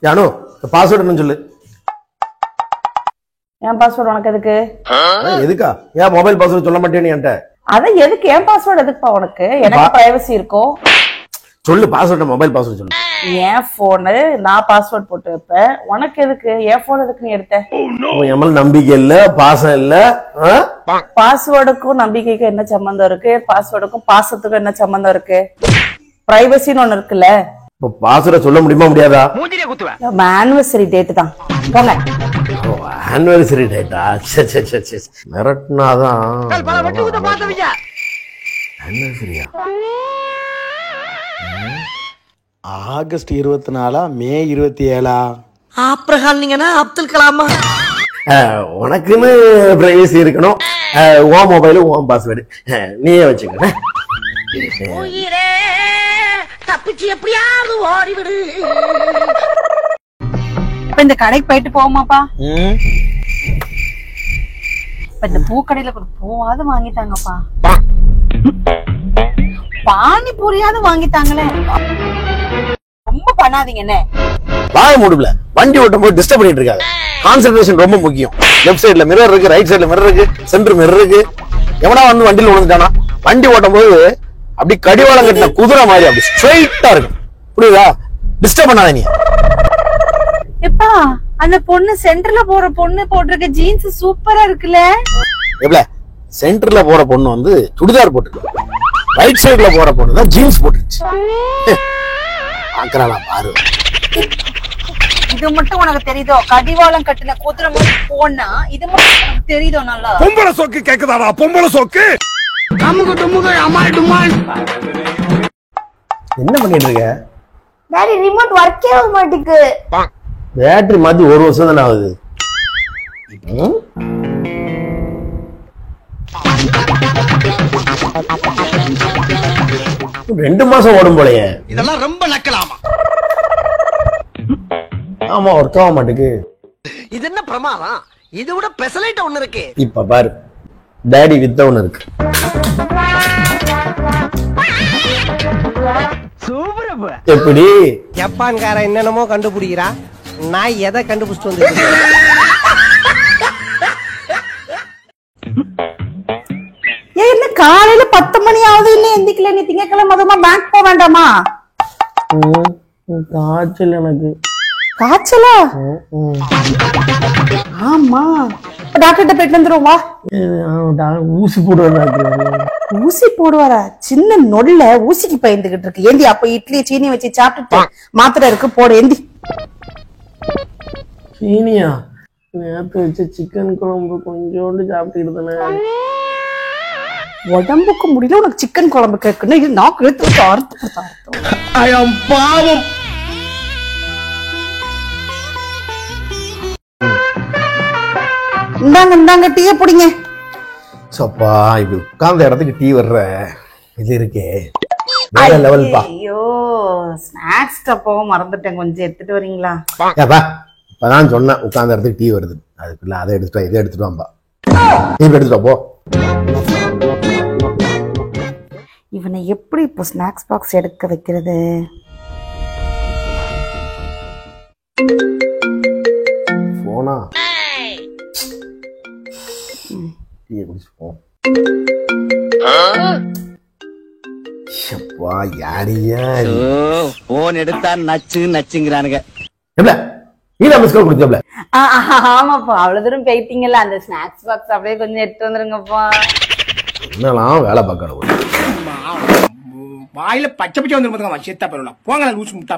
Janu password என்ன சொல்லு. என் password உனக்கு எதுக்கு? எதுக்கா? ஏன் மொபைல் பாஸ்வேர்ட் சொல்ல மாட்டேன்னு என்கிட்ட? அதான் எதுக்கு என் பாஸ்வேர்ட் எதுக்குப்பா உனக்கு? எனக்கு பிரைவசி இருக்கும். சொல்லு பாஸ்வேர்ட், மொபைல் பாஸ்வேர்ட் சொல்லு. என் போனு நான் பாஸ்வேர்ட் போட்டு வைப்பேன். உனக்கு எதுக்கு? என் போன் எதுக்கு நீ எடுத்த? என் மேல நம்பிக்கை இல்ல, பாசம் இல்ல. பாஸ்வேர்டுக்கும் நம்பிக்கைக்கும் என்ன சம்பந்தம் இருக்கு? பாஸ்வேர்டுக்கும் பாசத்துக்கும் என்ன சம்பந்தம் இருக்கு? பிரைவசின்னு ஒண்ணு இருக்குல்ல. இப்போ பாஸ்வேர்ட சொல்ல முடியுமா முடியாதா? ஆனிவர்சரி டேட் தான். போங்க. ஆனிவர்சரி டேட்டா? மிரட்டினாதான் ஆனிவர்சரியா? August 24 May 27. ஆப்ரஹாம் நீங்கன்னா அப்துல் கலாமா? உனக்குன்னு பிரைவசி இருக்கணும். உன் மொபைலு உன் பாஸ்வேர்டு நீயே வச்சுக்க. தப்பிச்சு எப்படியாவது ஓடிவிடு. இப்ப இந்த கடைக்கு போயிட்டு போவோமாப்பா? இப்ப இந்த பூக்கடையில பூவாவது வாங்கிட்டாங்கப்பா. பானிபூரியாவது வாங்கிட்டாங்களே. ரொம்ப பண்ணாதீங்க. என்ன வாய மூடுல வண்டி ஓட்டும் போது டிஸ்டர்ப் பண்ணிட்டு இருக்காங்க. கான்சென்ட்ரேஷன் ரொம்ப முக்கியம். லெஃப்ட் சைடுல மிரர் இருக்கு, ரைட் சைடுல மிரர் இருக்கு, சென்டர் மிரர் இருக்கு. எவனா வந்து வண்டியில விழுந்துட்டானா? வண்டி ஓட்டும் போது அப்படி கடிவாளம் கட்டின குதிரை மாதிரி அப்படி ஸ்ட்ரைட்டா இருக்கும். புரியுதா? டிஸ்டர்ப் பண்ணாத நீ. எப்பா அந்த பொண்ணு சென்டர்ல போற பொண்ணு போட்டிருக்க ஜீன்ஸ் சூப்பரா இருக்குல்ல. எப்பல சென்டர்ல போற பொண்ணு வந்து சுடிதார் போட்டுருக்கு, ரைட் சைடுல போற பொண்ணு தான் ஜீன்ஸ் போட்டுருச்சு. ஆக்கறாளா பாரு. இது மட்டும் உனக்கு தெரியுதோ? கடிவாளம் கட்டின குதிரை மாதிரி போனா இது மட்டும் உனக்கு தெரியுதோ? நல்லா பொம்பளை சோக்கு கேக்குதாடா? பொம்பளை சோக்கு என்ன பண்ணிட்டு இருக்க? டாடி ரிமோட் வர்க்கே ஆக மாட்டேங்குது. பேட்டரி மாத்தி 1 வருஷம் தானே ஆகுது. 2 மாசம் ஓடும் போலயே. இதெல்லாம் ரொம்ப நக்கலாமா? ஆமா, ஒர்க் ஆக மாட்டேங்குது. இது என்ன பிரமாதம்? இதை விட பெசலைட் ஒண்ணு இருக்கு. இப்ப பாரு, டாடி வித் ஒண்ணு இருக்கு. எப்படி ஜப்பான்கார என்னென்னமோ கண்டுபிடிக்கிறா, நான் எதை கண்டுபிடிச்சிட்டு வந்து. என்ன காலையில 10 மணி ஆகுது இன்னும் எந்திக்கல? நீ திங்கக்கிழமை அதுமா பேங்க் போக வேண்டாமா? காய்ச்சல் எனக்கு. காய்ச்சலா? ஆமா, டாக்டர்கிட்ட போயிட்டு வந்துரும் வா. ஊசி போடுவாரு. ஊசி போடுவாரா? சின்ன நொல்ல ஊசிக்கு பயந்துகிட்டு இருக்கு. ஏந்தி அப்ப இட்லி சீனி வச்சு சாப்பிட்டு மாத்திரை இருக்கு, போடு ஏந்தி. சீனியா? நேத்து வச்ச சிக்கன் குழம்பு கொஞ்சோண்டு சாப்பிட்டுக்கிட்டு தானே. உடம்புக்கு முடியல உனக்கு சிக்கன் குழம்பு கேட்கணும். இது நான் கேட்டு அர்த்தம். பாவம். இந்தாங்க டீய பிடிங்க. சப்பா இப்படி உட்கார்ந்த இடத்துக்கு டீ வர்ற இது இருக்கே வேற லெவல் பா. ஐயோ ஸ்நாக்ஸ் டப்பாவும் மறந்துட்டேன், கொஞ்சம் எடுத்துட்டு வரீங்களா? ஏப்பா இப்பதான் சொன்னேன் உட்கார்ந்த இடத்துக்கு டீ வருது. அதுக்குள்ள அதை எடுத்துட்டு இதை எடுத்துட்டு வாம்பா. நீ எடுத்துட்டு போ. இவனை எப்படி இப்போ ஸ்நாக்ஸ் பாக்ஸ் எடுக்க வைக்கிறது? போனா டீயை குடிச்சு போ. யாரியா போன் எடுத்தா நச்சு நச்சுங்கிறானுங்க. நீ தான் மிஸ்கால் குடிச்சப்ல. ஆமாப்பா, அவ்வளவு தூரம் போயிட்டீங்கல்ல, அந்த ஸ்நாக்ஸ் பாக்ஸ் அப்படியே கொஞ்சம் எடுத்து வந்துருங்கப்பா. என்னலாம் வேலை பார்க்கணும். வாயில பச்சை பச்சை வந்து போங்க லூசு முட்டா.